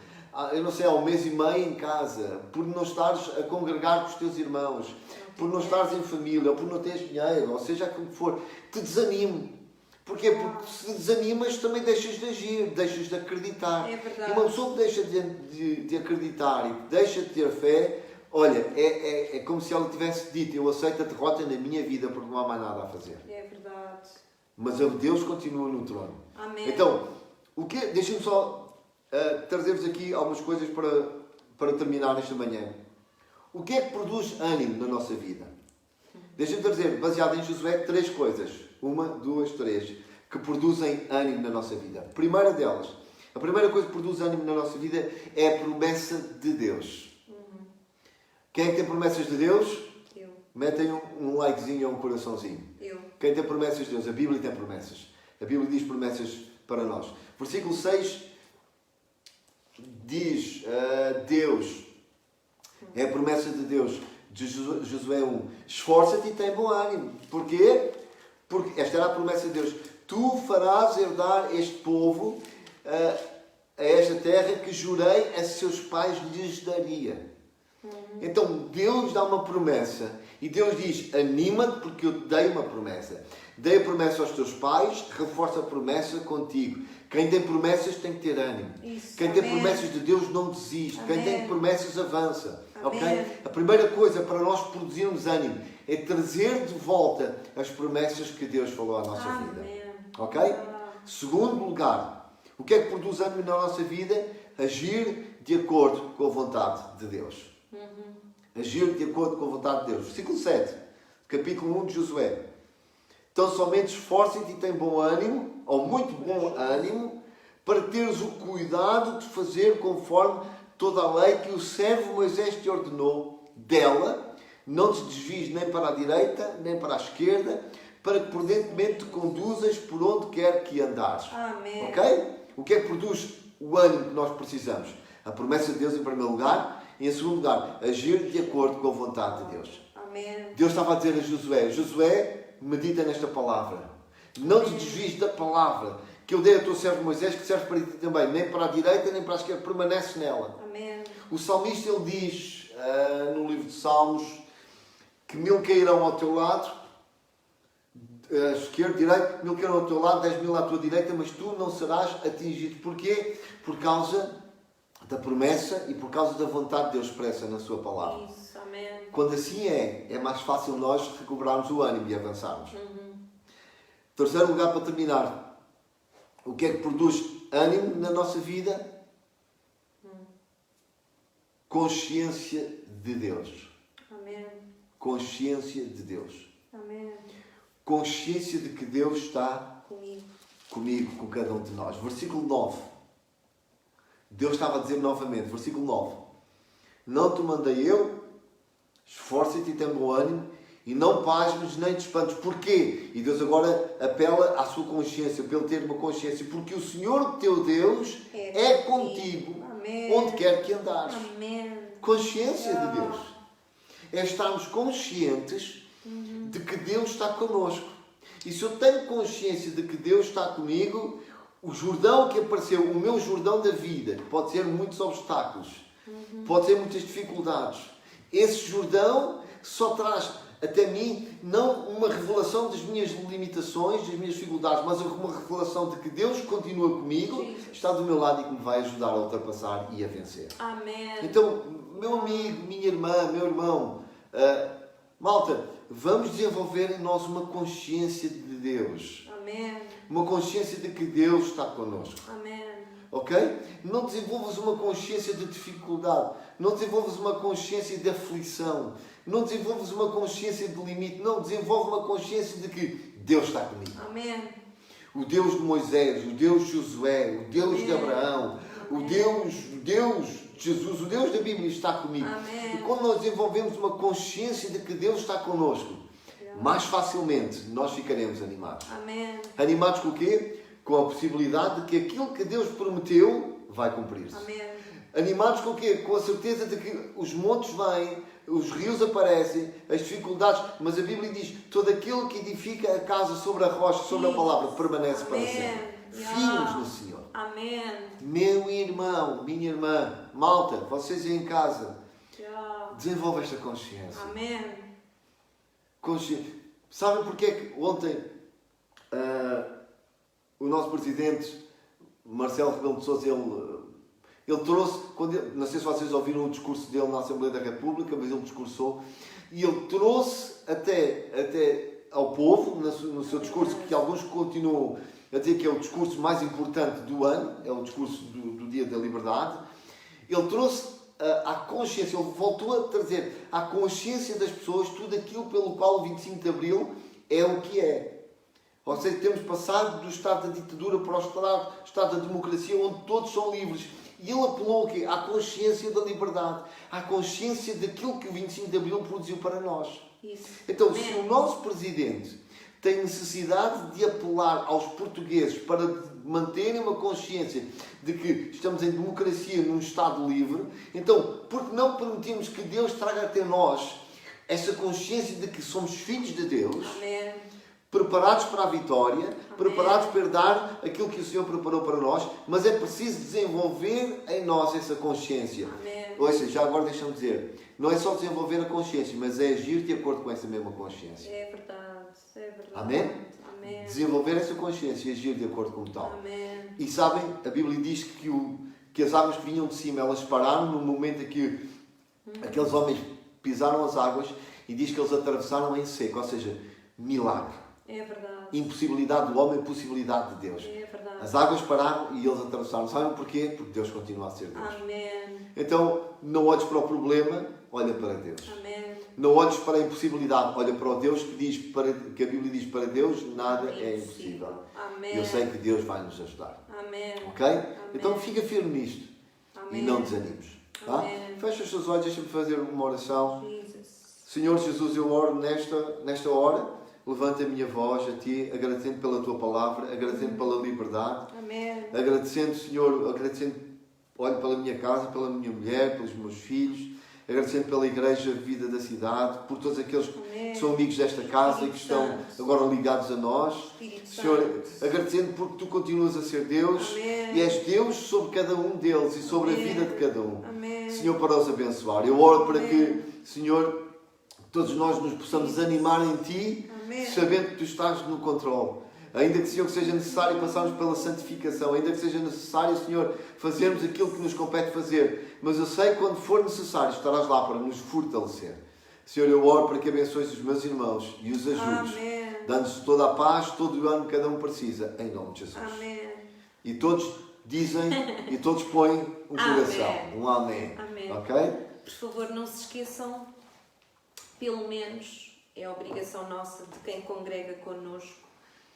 eu não sei, há um mês e meio em casa, por não estares a congregar com os teus irmãos, por não estares em família, ou por não teres dinheiro, ou seja aquilo que for, te desanime. Porquê? Porque se desanimas também deixas de agir, deixas de acreditar. É verdade. E uma pessoa que deixa de acreditar e que deixa de ter fé, olha, é como se ela tivesse dito, eu aceito a derrota na minha vida porque não há mais nada a fazer. É verdade. Mas Deus continua no trono. Amém. Então, deixem-me só trazer-vos aqui algumas coisas para terminar esta manhã. O que é que produz ânimo na nossa vida? Deixem-me trazer, baseado em Josué, 3 coisas. 1, 2, 3. Que produzem ânimo na nossa vida. A primeira delas, a primeira coisa que produz ânimo na nossa vida é a promessa de Deus. Quem é que tem promessas de Deus? Eu. Metem um likezinho ou um coraçãozinho. Eu. Quem tem promessas de Deus? A Bíblia tem promessas. A Bíblia diz promessas para nós. Versículo 6 diz, Deus, é a promessa de Deus, de Josué 1. Esforça-te e tem bom ânimo. Porquê? Porque esta era a promessa de Deus. Tu farás herdar este povo a esta terra que jurei a seus pais lhes daria. Então Deus dá uma promessa e Deus diz, anima-te porque eu te dei uma promessa. Dei a promessa aos teus pais, reforça a promessa contigo. Quem tem promessas tem que ter ânimo. Isso. Quem Amém. tem promessas de Deus não desiste. Amém. Quem tem promessas avança. Amém. Okay? A primeira coisa para nós produzirmos ânimo é trazer de volta as promessas que Deus falou à nossa vida. Amém. Ok? Segundo lugar, o que é que produz ânimo na nossa vida? Agir de acordo com a vontade de Deus. Agir de acordo com a vontade de Deus. Versículo 7, capítulo 1 de Josué. Então somente esforça-te e tem bom ânimo, ou muito bom ânimo, para teres o cuidado de fazer conforme toda a lei que o servo Moisés te ordenou dela. Não te desvies nem para a direita, nem para a esquerda, para que prudentemente te conduzas por onde quer que andares. Amém. Ok? O que é que produz o ânimo que nós precisamos? A promessa de Deus em primeiro lugar. E em segundo lugar, agir de acordo com a vontade de Deus. Amém. Deus estava a dizer a Josué, Josué, medita nesta palavra. Não te desvies da palavra que eu dei a teu servo Moisés, que serve para ti também. Nem para a direita, nem para a esquerda. Permanece nela. Amém. O salmista, ele diz, no livro de Salmos, que 1000 cairão ao teu lado, esquerda, direita, 1000 cairão ao teu lado, 10.000 à tua direita, mas tu não serás atingido. Porquê? Por causa da promessa e por causa da vontade de Deus expressa na sua palavra. Isso. Amém. Quando assim é mais fácil nós recobrarmos o ânimo e avançarmos. Terceiro lugar, para terminar. O que é que produz ânimo na nossa vida? Consciência de Deus. Amém. Consciência de Deus. Amém. Consciência de que Deus está Comigo. com cada um de nós. Versículo 9. Deus estava a dizer novamente, versículo 9. Não te mandei eu, esforça-te e tem bom ânimo, e não pasmes nem te espantes. Porquê? E Deus agora apela à sua consciência, para ele ter uma consciência. Porque o Senhor teu Deus é contigo, Amém. onde quer que andares. Amém. Consciência de Deus. É estarmos conscientes de que Deus está connosco. E se eu tenho consciência de que Deus está comigo, o Jordão que apareceu, o meu Jordão da vida, pode ser muitos obstáculos, pode ser muitas dificuldades. Esse Jordão só traz até mim não uma revelação das minhas limitações, das minhas dificuldades, mas uma revelação de que Deus continua comigo, está do meu lado e que me vai ajudar a ultrapassar e a vencer. Amém. Então, meu amigo, minha irmã, meu irmão, malta, vamos desenvolver em nós uma consciência de Deus. Amém. Uma consciência de que Deus está connosco. Amém. Ok? Não desenvolvas uma consciência de dificuldade. Não desenvolvas uma consciência de aflição. Não desenvolves uma consciência de limite. Não, desenvolve uma consciência de que Deus está comigo. Amém. O Deus de Moisés, o Deus de Josué, o Deus de Abraão, o Deus de Jesus, o Deus da Bíblia está comigo. Amém. E quando nós desenvolvemos uma consciência de que Deus está connosco, mais facilmente nós ficaremos animados. Amém. Animados com o quê? Com a possibilidade de que aquilo que Deus prometeu vai cumprir-se. Amém. Animados com o quê? Com a certeza de que os montes vêm, os rios aparecem, as dificuldades, mas a Bíblia diz: todo aquele que edifica a casa sobre a rocha, sobre a palavra, permanece para sempre. Firmes no Senhor. Amém. Meu irmão, minha irmã, malta, vocês aí em casa, desenvolvam esta consciência. Amém. Sabem porque é que ontem o nosso presidente Marcelo Rebelo de Sousa, ele trouxe, não sei se vocês ouviram o discurso dele na Assembleia da República, mas ele discursou, e ele trouxe até ao povo, no seu discurso, que alguns continuam a dizer que é o discurso mais importante do ano, é o discurso do Dia da Liberdade. Ele trouxe à consciência, ele voltou a trazer à consciência das pessoas tudo aquilo pelo qual o 25 de Abril é o que é. Ou seja, temos passado do estado da ditadura para o estado da democracia, onde todos são livres. E ele apelou aqui à consciência da liberdade, à consciência daquilo que o 25 de Abril produziu para nós. Isso. Então, se o nosso presidente tem necessidade de apelar aos portugueses para manterem uma consciência de que estamos em democracia, num Estado livre, então, por que não permitirmos que Deus traga até nós essa consciência de que somos filhos de Deus? Amém. Preparados para a vitória, Amém. preparados para dar aquilo que o Senhor preparou para nós, mas é preciso desenvolver em nós essa consciência. Amém. Ouça, já agora deixa-me dizer, não é só desenvolver a consciência, mas é agir de acordo com essa mesma consciência. É verdade. É verdade. Amém? Amém. Desenvolver essa consciência e agir de acordo com tal. Amém. E sabem, a Bíblia diz que as águas que vinham de cima, elas pararam no momento em que aqueles homens pisaram as águas, e diz que eles atravessaram em seco, ou seja, milagre. É verdade. Impossibilidade do homem, possibilidade de Deus. É verdade. As águas pararam e eles atravessaram. Sabem porquê? Porque Deus continua a ser Deus. Amém. Então, não olhes para o problema, olha para Deus. Amém. Não olhes para a impossibilidade, olha para o Deus que a Bíblia diz: para Deus nada é impossível. Amém. Eu sei que Deus vai nos ajudar. Amém. Ok? Amém. Então fica firme nisto. Amém. E não desanimes. Tá? Amém. Fecha os teus olhos, deixa-me fazer uma oração. Jesus. Senhor Jesus, eu oro nesta hora. Levanta a minha voz a Ti, agradecendo pela Tua palavra, agradecendo pela liberdade, Amém. agradecendo, Senhor, olho pela minha casa, pela minha mulher, pelos meus filhos, agradecendo pela Igreja Vida da Cidade, por todos aqueles que são amigos desta casa e que estão agora ligados a nós. Senhor, agradecendo porque Tu continuas a ser Deus. Amém. E és Deus sobre cada um deles e sobre Amém. a vida de cada um. Amém. Senhor, para os abençoar. Eu oro para que, Senhor, todos nós nos possamos animar em Ti, Amém. sabendo que Tu estás no controle. Ainda que, Senhor, que seja necessário passarmos pela santificação, ainda que seja necessário, Senhor, fazermos aquilo que nos compete fazer. Mas eu sei que quando for necessário estarás lá para nos fortalecer, Senhor, eu oro para que abençoes os meus irmãos e os ajudes, dando-lhes toda a paz, todo o ano que cada um precisa, em nome de Jesus. Amém. E todos dizem, e todos põem um coração, um amém. Ok? Por favor, não se esqueçam, pelo menos é a obrigação nossa de quem congrega connosco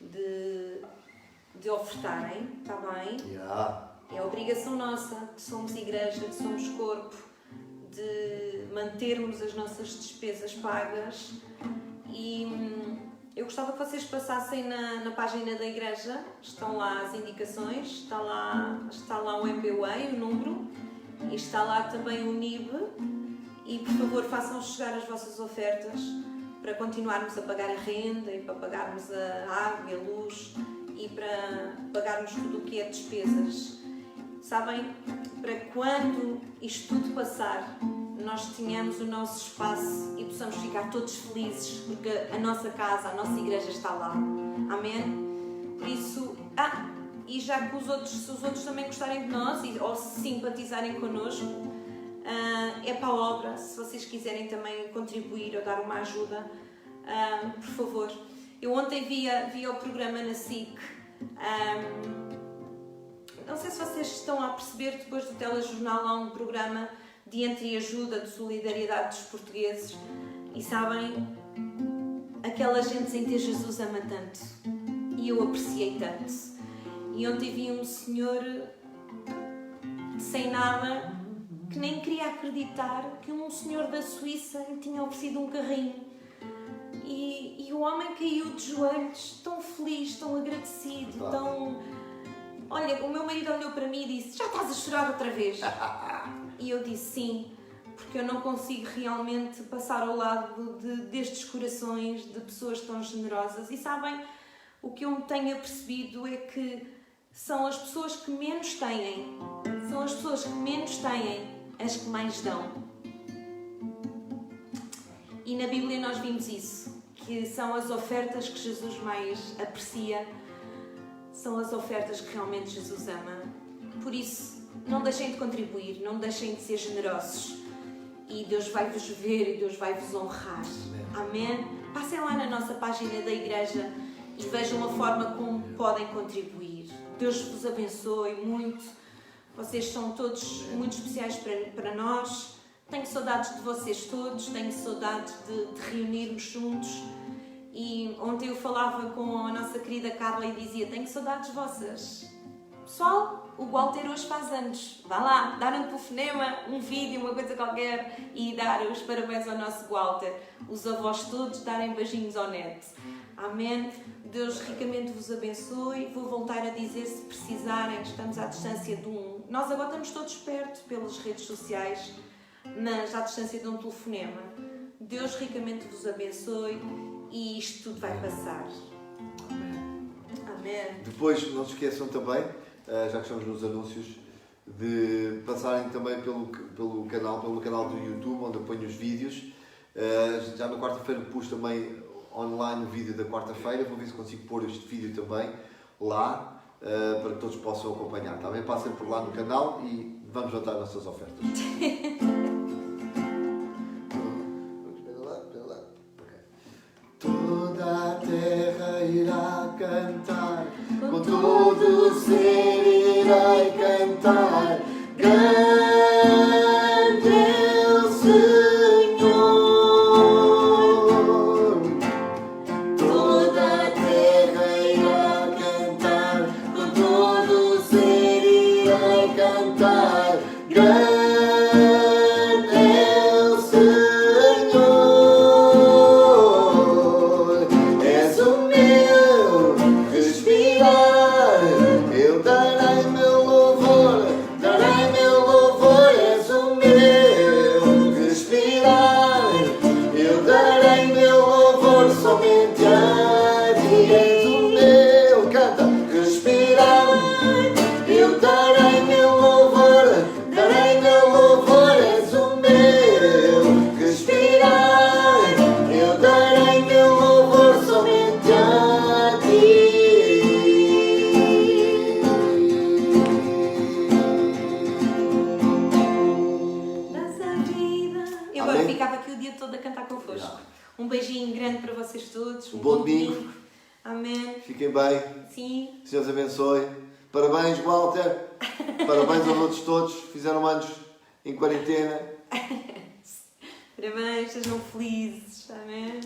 de ofertarem, está bem? É a obrigação nossa, que somos igreja, que somos corpo, de mantermos as nossas despesas pagas. E eu gostava que vocês passassem na página da igreja, estão lá as indicações, está lá o MBWay, o número, e está lá também o NIB, e por favor façam chegar as vossas ofertas para continuarmos a pagar a renda e para pagarmos a água e a luz e para pagarmos tudo o que é despesas. Sabem, para quando isto tudo passar, nós tenhamos o nosso espaço e possamos ficar todos felizes porque a nossa casa, a nossa igreja está lá. Amém? Por isso, e já que se os outros também gostarem de nós ou se simpatizarem connosco, é para a obra. Se vocês quiserem também contribuir ou dar uma ajuda, por favor. Eu ontem via o programa na SIC. Não sei se vocês estão a perceber, depois do telejornal há um programa de entreajuda, de solidariedade dos portugueses. E sabem, aquela gente sem ter Jesus ama tanto. E eu apreciei tanto. E ontem vi um senhor sem nada, que nem queria acreditar que um senhor da Suíça lhe tinha oferecido um carrinho. E o homem caiu de joelhos, tão feliz, tão agradecido, tão... Olha, o meu marido olhou para mim e disse: já estás a chorar outra vez? E eu disse sim, porque eu não consigo realmente passar ao lado destes corações de pessoas tão generosas. E sabem, o que eu me tenho apercebido é que são as pessoas que menos têm, as que mais dão. E na Bíblia nós vimos isso, que são as ofertas que Jesus mais aprecia, são as ofertas que realmente Jesus ama. Por isso, não deixem de contribuir, não deixem de ser generosos. E Deus vai-vos ver e Deus vai-vos honrar. Amém? Passem lá na nossa página da igreja e vejam a forma como podem contribuir. Deus vos abençoe muito. Vocês são todos muito especiais para nós. Tenho saudades de vocês todos, tenho saudades de reunirmos juntos. E ontem eu falava com a nossa querida Carla e dizia: tenho saudades vossas. Pessoal, o Walter hoje faz anos. Vá lá, dar um telefonema, um vídeo, uma coisa qualquer e dar os parabéns ao nosso Walter. Os avós todos darem beijinhos ao neto. Amém? Deus ricamente vos abençoe. Vou voltar a dizer, se precisarem, estamos à distância de um... Nós agora estamos todos perto pelas redes sociais, mas à distância de um telefonema. Deus ricamente vos abençoe e isto tudo vai passar. Amém. Depois, não se esqueçam também, já que estamos nos anúncios, de passarem também pelo canal do YouTube, onde eu ponho os vídeos. Já na quarta-feira pus também online o vídeo da quarta-feira. Vou ver se consigo pôr este vídeo também lá, para que todos possam acompanhar. Também passem por lá no canal e vamos juntar as nossas ofertas. Toda a terra irá cantar, com todo o ser irá cantar. Grande é o Senhor. Toda a terra irá cantar, com todo o ser irá cantar. Grande é o Senhor. És o meu respirar. Eu darei meu louvor, darei meu louvor. És o meu respirar. Eu darei meu louvor somente a ti. És o meu, canta, respirar. Eu darei meu louvor, darei meu agora Amém? ficava aqui o dia todo a cantar convosco. Yeah. Um beijinho grande para vocês todos. Um Bom bom domingo. domingo. Amém. Fiquem bem. Sim. Deus os abençoe. Parabéns, Walter. Parabéns aos outros todos. Fizeram anos em quarentena. Parabéns, sejam felizes. Amém.